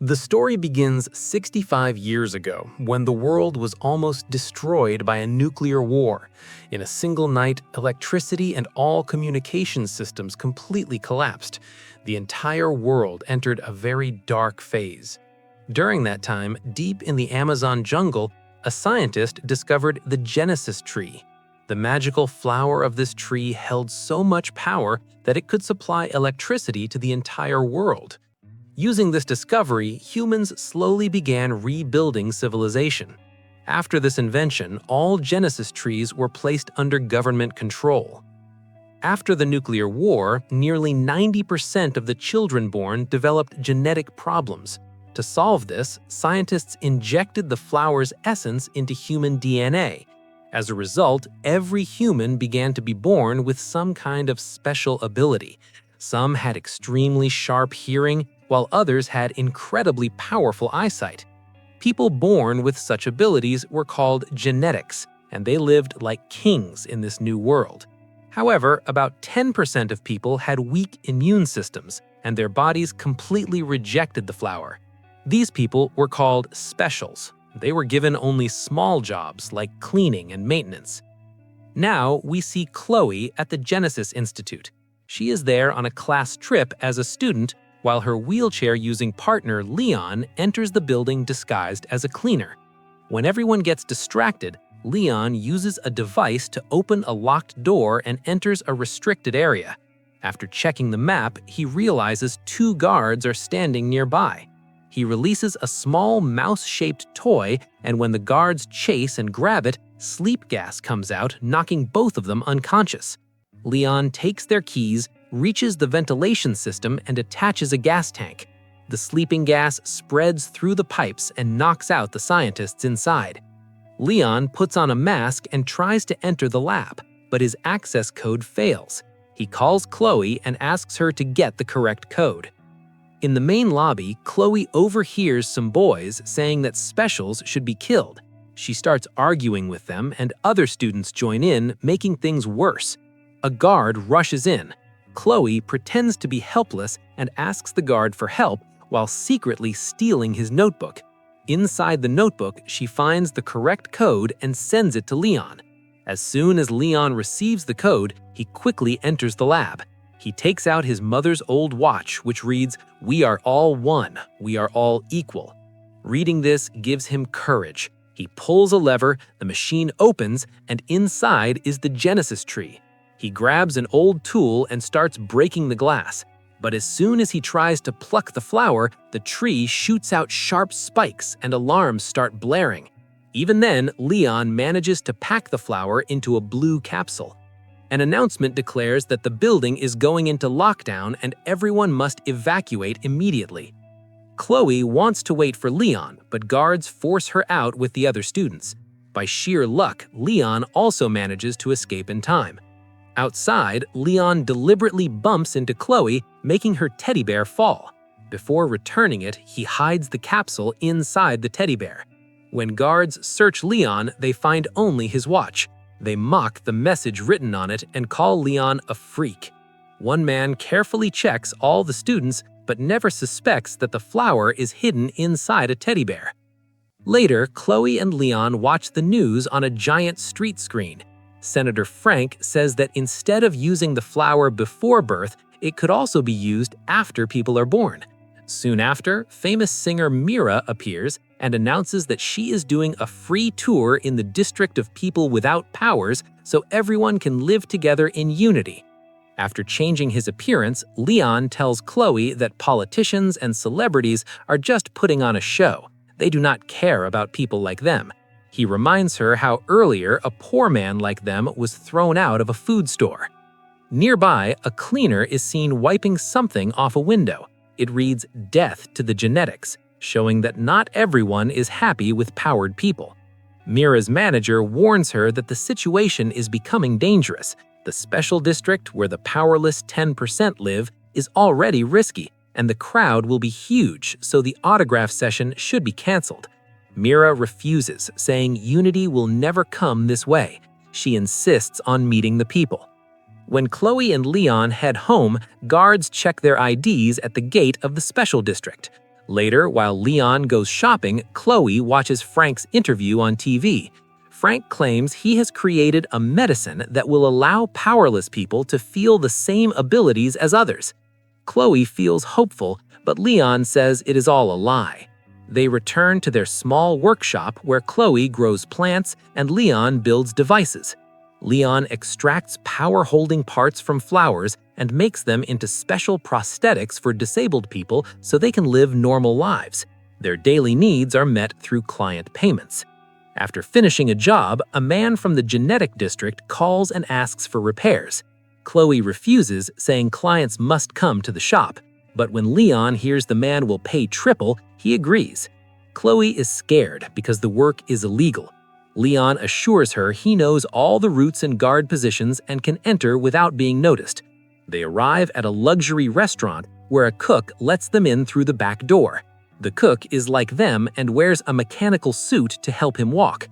The story begins 65 years ago when the world was almost destroyed by a nuclear war. In a single night, electricity and all communication systems completely collapsed. The entire world entered a very dark phase. During that time, deep in the Amazon jungle, a scientist discovered the Genesis tree. The magical flower of this tree held so much power that it could supply electricity to the entire world. Using this discovery, humans slowly began rebuilding civilization. After this invention, all Genesis trees were placed under government control. After the nuclear war, nearly 90% of the children born developed genetic problems. To solve this, scientists injected the flower's essence into human DNA. As a result, every human began to be born with some kind of special ability. Some had extremely sharp hearing, while others had incredibly powerful eyesight. People born with such abilities were called genetics, and they lived like kings in this new world. However, about 10% of people had weak immune systems, and their bodies completely rejected the flower. These people were called specials. They were given only small jobs like cleaning and maintenance. Now we see Chloe at the Genesis Institute. She is there on a class trip as a student, while her wheelchair-using partner Leon enters the building disguised as a cleaner. When everyone gets distracted, Leon uses a device to open a locked door and enters a restricted area. After checking the map, he realizes two guards are standing nearby. He releases a small mouse-shaped toy, and when the guards chase and grab it, sleep gas comes out, knocking both of them unconscious. Leon takes their keys, reaches the ventilation system, and attaches a gas tank. The sleeping gas spreads through the pipes and knocks out the scientists inside. Leon puts on a mask and tries to enter the lab, but his access code fails. He calls Chloe and asks her to get the correct code. In the main lobby, Chloe overhears some boys saying that specials should be killed. She starts arguing with them, and other students join in, making things worse. A guard rushes in. Chloe pretends to be helpless and asks the guard for help while secretly stealing his notebook. Inside the notebook, she finds the correct code and sends it to Leon. As soon as Leon receives the code, he quickly enters the lab. He takes out his mother's old watch, which reads, "We are all one, we are all equal." Reading this gives him courage. He pulls a lever, the machine opens, and inside is the Genesis tree. He grabs an old tool and starts breaking the glass. But as soon as he tries to pluck the flower, the tree shoots out sharp spikes and alarms start blaring. Even then, Leon manages to pack the flower into a blue capsule. An announcement declares that the building is going into lockdown and everyone must evacuate immediately. Chloe wants to wait for Leon, but guards force her out with the other students. By sheer luck, Leon also manages to escape in time. Outside, Leon deliberately bumps into Chloe, making her teddy bear fall. Before returning it, he hides the capsule inside the teddy bear. When guards search Leon, they find only his watch. They mock the message written on it and call Leon a freak. One man carefully checks all the students, but never suspects that the flower is hidden inside a teddy bear. Later, Chloe and Leon watch the news on a giant street screen. Senator Frank says that instead of using the flower before birth, it could also be used after people are born. Soon after, famous singer Mira appears and announces that she is doing a free tour in the District of People Without Powers so everyone can live together in unity. After changing his appearance, Leon tells Chloe that politicians and celebrities are just putting on a show. They do not care about people like them. He reminds her how earlier a poor man like them was thrown out of a food store. Nearby, a cleaner is seen wiping something off a window. It reads "Death to the Genetics," showing that not everyone is happy with powered people. Mira's manager warns her that the situation is becoming dangerous. The special district where the powerless 10% live is already risky, and the crowd will be huge, so the autograph session should be canceled. Mira refuses, saying unity will never come this way. She insists on meeting the people. When Chloe and Leon head home, guards check their IDs at the gate of the special district. Later, while Leon goes shopping, Chloe watches Frank's interview on TV. Frank claims he has created a medicine that will allow powerless people to feel the same abilities as others. Chloe feels hopeful, but Leon says it is all a lie. They return to their small workshop where Chloe grows plants and Leon builds devices. Leon extracts power-holding parts from flowers and makes them into special prosthetics for disabled people so they can live normal lives. Their daily needs are met through client payments. After finishing a job, a man from the genetic district calls and asks for repairs. Chloe refuses, saying clients must come to the shop. But when Leon hears the man will pay triple, he agrees. Chloe is scared because the work is illegal. Leon assures her he knows all the routes and guard positions and can enter without being noticed. They arrive at a luxury restaurant where a cook lets them in through the back door. The cook is like them and wears a mechanical suit to help him walk.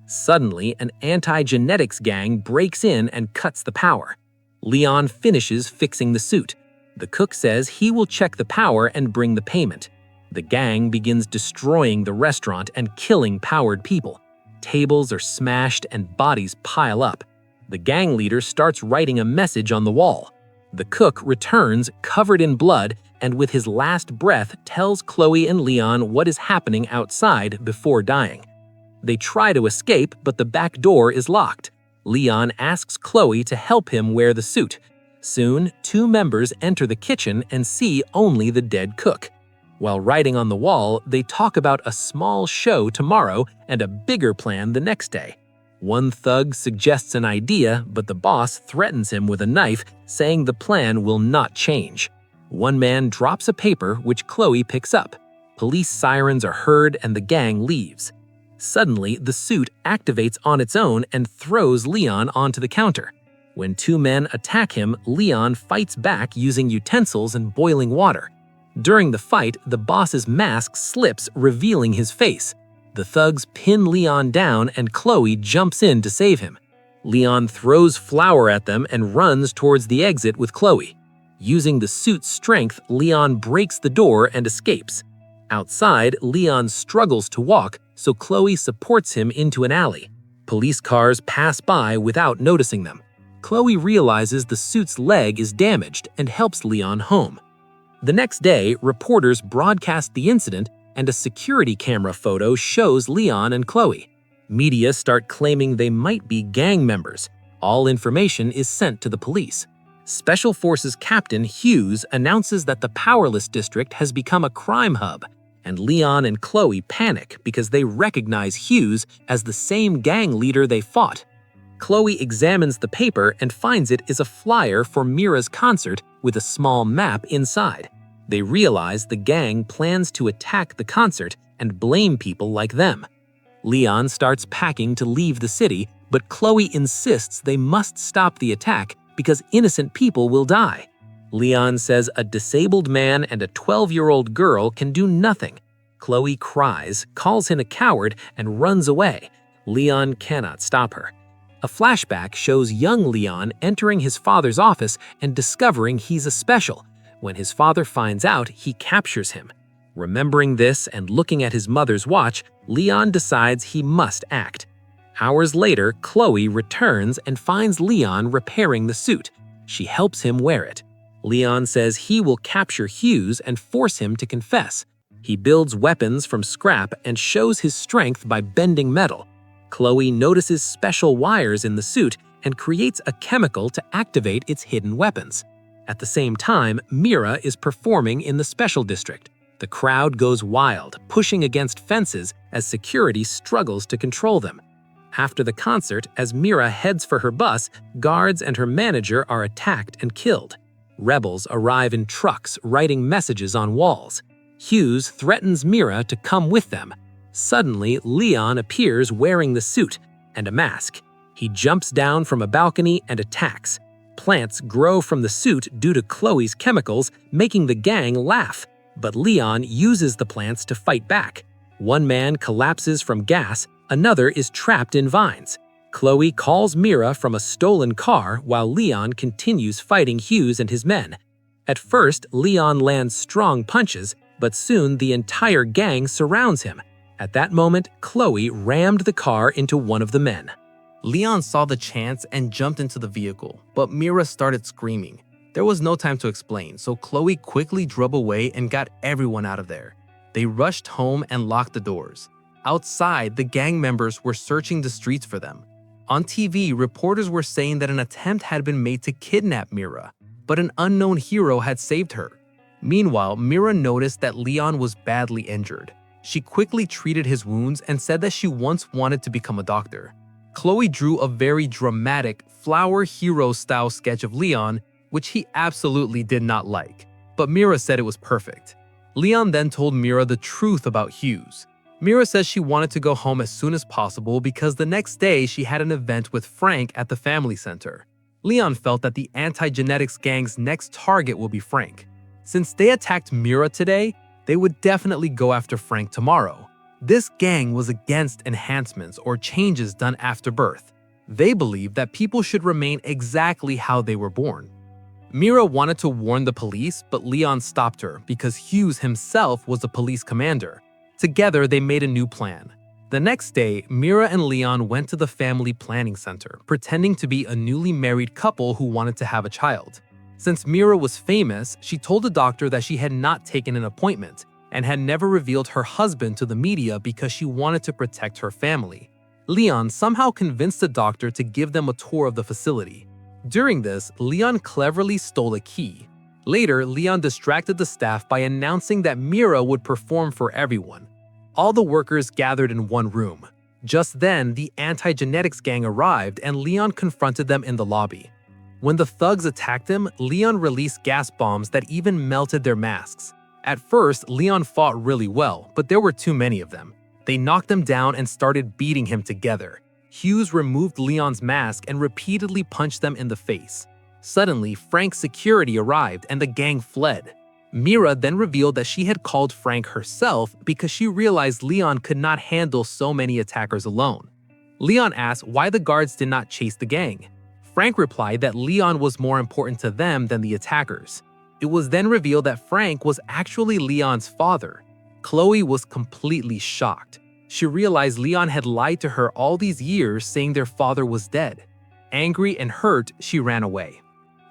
Suddenly, an anti-genetics gang breaks in and cuts the power. Leon finishes fixing the suit. The cook says he will check the power and bring the payment. The gang begins destroying the restaurant and killing powered people. Tables are smashed and bodies pile up. The gang leader starts writing a message on the wall. The cook returns covered in blood and with his last breath tells Chloe and Leon what is happening outside before dying. They try to escape, but the back door is locked. Leon asks Chloe to help him wear the suit. Soon, two members enter the kitchen and see only the dead cook. While writing on the wall, they talk about a small show tomorrow and a bigger plan the next day. One thug suggests an idea, but the boss threatens him with a knife, saying the plan will not change. One man drops a paper, which Chloe picks up. Police sirens are heard and the gang leaves. Suddenly, the suit activates on its own and throws Leon onto the counter. When two men attack him, Leon fights back using utensils and boiling water. During the fight, the boss's mask slips, revealing his face. The thugs pin Leon down and Chloe jumps in to save him. Leon throws flour at them and runs towards the exit with Chloe. Using the suit's strength, Leon breaks the door and escapes. Outside, Leon struggles to walk, so Chloe supports him into an alley. Police cars pass by without noticing them. Chloe realizes the suit's leg is damaged and helps Leon home. The next day, reporters broadcast the incident and a security camera photo shows Leon and Chloe. Media start claiming they might be gang members. All information is sent to the police. Special Forces Captain Hughes announces that the Powerless District has become a crime hub, and Leon and Chloe panic because they recognize Hughes as the same gang leader they fought. Chloe examines the paper and finds it is a flyer for Mira's concert with a small map inside. They realize the gang plans to attack the concert and blame people like them. Leon starts packing to leave the city, but Chloe insists they must stop the attack because innocent people will die. Leon says a disabled man and a 12-year-old girl can do nothing. Chloe cries, calls him a coward, and runs away. Leon cannot stop her. A flashback shows young Leon entering his father's office and discovering he's a special. When his father finds out, he captures him. Remembering this and looking at his mother's watch, Leon decides he must act. Hours later, Chloe returns and finds Leon repairing the suit. She helps him wear it. Leon says he will capture Hughes and force him to confess. He builds weapons from scrap and shows his strength by bending metal. Chloe notices special wires in the suit and creates a chemical to activate its hidden weapons. At the same time, Mira is performing in the Special District. The crowd goes wild, pushing against fences as security struggles to control them. After the concert, as Mira heads for her bus, guards and her manager are attacked and killed. Rebels arrive in trucks, writing messages on walls. Hughes threatens Mira to come with them. Suddenly, Leon appears wearing the suit and a mask. He jumps down from a balcony and attacks. Plants grow from the suit due to Chloe's chemicals, making the gang laugh. But Leon uses the plants to fight back. One man collapses from gas, another is trapped in vines. Chloe calls Mira from a stolen car while Leon continues fighting Hughes and his men. At first, Leon lands strong punches, But soon the entire gang surrounds him. At that moment, Chloe rammed the car into one of the men. Leon saw the chance and jumped into the vehicle, but Mira started screaming. There was no time to explain, so Chloe quickly drove away and got everyone out of there. They rushed home and locked the doors. Outside, the gang members were searching the streets for them. On TV, reporters were saying that an attempt had been made to kidnap Mira, but an unknown hero had saved her. Meanwhile, Mira noticed that Leon was badly injured. She quickly treated his wounds and said that she once wanted to become a doctor. Chloe drew a very dramatic, flower hero-style sketch of Leon, which he absolutely did not like, but Mira said it was perfect. Leon then told Mira the truth about Hughes. Mira says she wanted to go home as soon as possible because the next day she had an event with Frank at the family center. Leon felt that the anti-genetics gang's next target will be Frank. Since they attacked Mira today, they would definitely go after Frank tomorrow. This gang was against enhancements or changes done after birth. They believed that people should remain exactly how they were born. Mira wanted to warn the police, but Leon stopped her because Hughes himself was a police commander. Together, they made a new plan. The next day, Mira and Leon went to the family planning center, pretending to be a newly married couple who wanted to have a child. Since Mira was famous, she told the doctor that she had not taken an appointment and had never revealed her husband to the media because she wanted to protect her family. Leon somehow convinced the doctor to give them a tour of the facility. During this, Leon cleverly stole a key. Later, Leon distracted the staff by announcing that Mira would perform for everyone. All the workers gathered in one room. Just then, the anti-genetics gang arrived and Leon confronted them in the lobby. When the thugs attacked him, Leon released gas bombs that even melted their masks. At first, Leon fought really well, but there were too many of them. They knocked him down and started beating him together. Hughes removed Leon's mask and repeatedly punched them in the face. Suddenly, Frank's security arrived and the gang fled. Mira then revealed that she had called Frank herself because she realized Leon could not handle so many attackers alone. Leon asked why the guards did not chase the gang. Frank replied that Leon was more important to them than the attackers. It was then revealed that Frank was actually Leon's father. Chloe was completely shocked. She realized Leon had lied to her all these years, saying their father was dead. Angry and hurt, she ran away.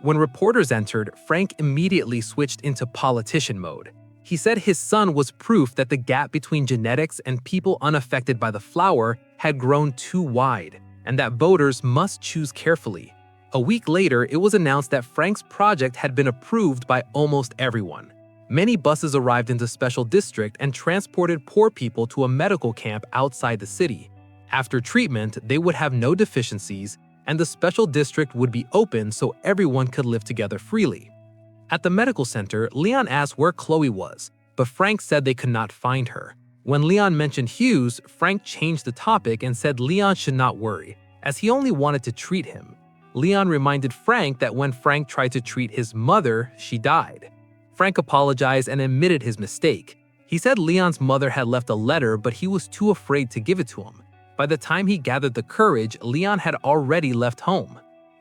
When reporters entered, Frank immediately switched into politician mode. He said his son was proof that the gap between genetics and people unaffected by the flower had grown too wide, and that voters must choose carefully. A week later, it was announced that Frank's project had been approved by almost everyone. Many buses arrived into Special District and transported poor people to a medical camp outside the city. After treatment, they would have no deficiencies, and the Special District would be open so everyone could live together freely. At the medical center, Leon asked where Chloe was, but Frank said they could not find her. When Leon mentioned Hughes, Frank changed the topic and said Leon should not worry, as he only wanted to treat him. Leon reminded Frank that when Frank tried to treat his mother, she died. Frank apologized and admitted his mistake. He said Leon's mother had left a letter, but he was too afraid to give it to him. By the time he gathered the courage, Leon had already left home.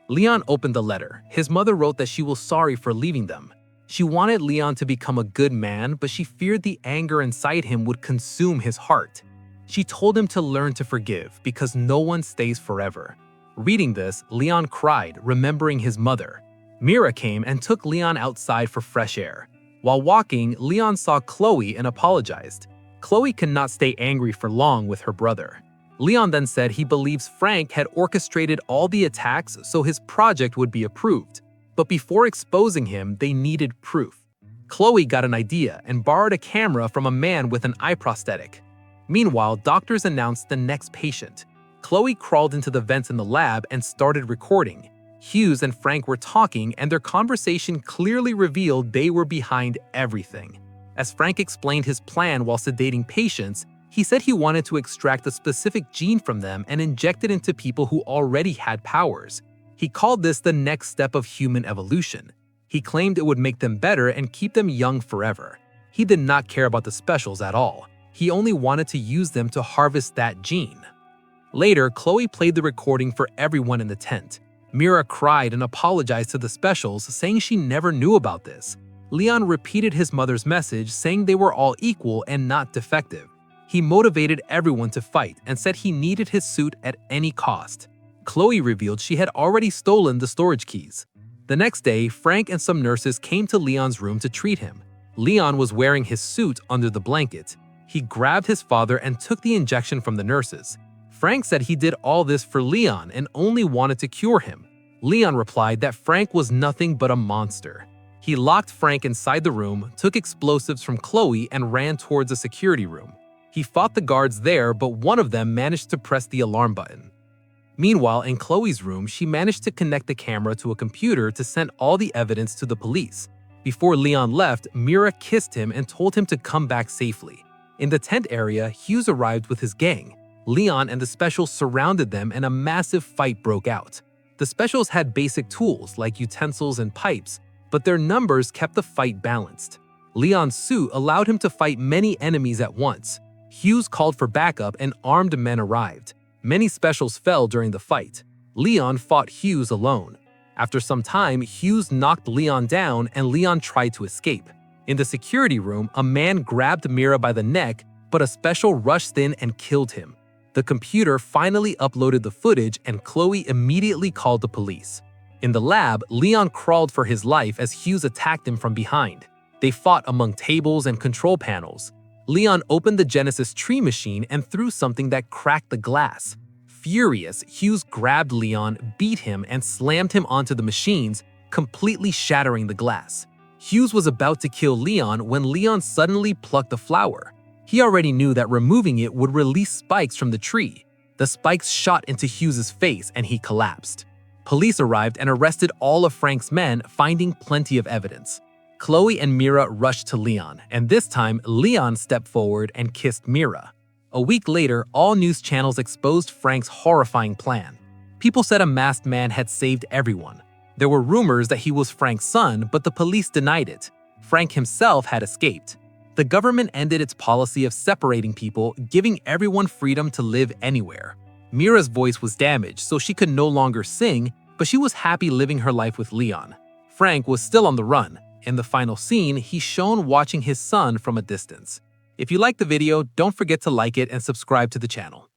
Leon opened the letter. His mother wrote that she was sorry for leaving them. She wanted Leon to become a good man, but she feared the anger inside him would consume his heart. She told him to learn to forgive because no one stays forever. Reading this, Leon cried, remembering his mother. Mira came and took Leon outside for fresh air. While walking, Leon saw Chloe and apologized. Chloe could not stay angry for long with her brother. Leon then said he believes Frank had orchestrated all the attacks so his project would be approved. But before exposing him, they needed proof. Chloe got an idea and borrowed a camera from a man with an eye prosthetic. Meanwhile, doctors announced the next patient. Chloe crawled into the vents in the lab and started recording. Hughes and Frank were talking, and their conversation clearly revealed they were behind everything. As Frank explained his plan while sedating patients, he said he wanted to extract a specific gene from them and inject it into people who already had powers. He called this the next step of human evolution. He claimed it would make them better and keep them young forever. He did not care about the specials at all. He only wanted to use them to harvest that gene. Later, Chloe played the recording for everyone in the tent. Mira cried and apologized to the specials, saying she never knew about this. Leon repeated his mother's message, saying they were all equal and not defective. He motivated everyone to fight and said he needed his suit at any cost. Chloe revealed she had already stolen the storage keys. The next day, Frank and some nurses came to Leon's room to treat him. Leon was wearing his suit under the blanket. He grabbed his father and took the injection from the nurses. Frank said he did all this for Leon and only wanted to cure him. Leon replied that Frank was nothing but a monster. He locked Frank inside the room, took explosives from Chloe, and ran towards a security room. He fought the guards there, but one of them managed to press the alarm button. Meanwhile, in Chloe's room, she managed to connect the camera to a computer to send all the evidence to the police. Before Leon left, Mira kissed him and told him to come back safely. In the tent area, Hughes arrived with his gang. Leon and the Specials surrounded them and a massive fight broke out. The Specials had basic tools like utensils and pipes, but their numbers kept the fight balanced. Leon's suit allowed him to fight many enemies at once. Hughes called for backup and armed men arrived. Many Specials fell during the fight. Leon fought Hughes alone. After some time, Hughes knocked Leon down and Leon tried to escape. In the security room, a man grabbed Mira by the neck, but a Special rushed in and killed him. The computer finally uploaded the footage and Chloe immediately called the police. In the lab, Leon crawled for his life as Hughes attacked him from behind. They fought among tables and control panels. Leon opened the Genesis tree machine and threw something that cracked the glass. Furious, Hughes grabbed Leon, beat him, and slammed him onto the machines, completely shattering the glass. Hughes was about to kill Leon when Leon suddenly plucked a flower. He already knew that removing it would release spikes from the tree. The spikes shot into Hughes's face and he collapsed. Police arrived and arrested all of Frank's men, finding plenty of evidence. Chloe and Mira rushed to Leon, and this time Leon stepped forward and kissed Mira. A week later, all news channels exposed Frank's horrifying plan. People said a masked man had saved everyone. There were rumors that he was Frank's son, but the police denied it. Frank himself had escaped. The government ended its policy of separating people, giving everyone freedom to live anywhere. Mira's voice was damaged, so she could no longer sing, but she was happy living her life with Leon. Frank was still on the run. In the final scene, he's shown watching his son from a distance. If you liked the video, don't forget to like it and subscribe to the channel.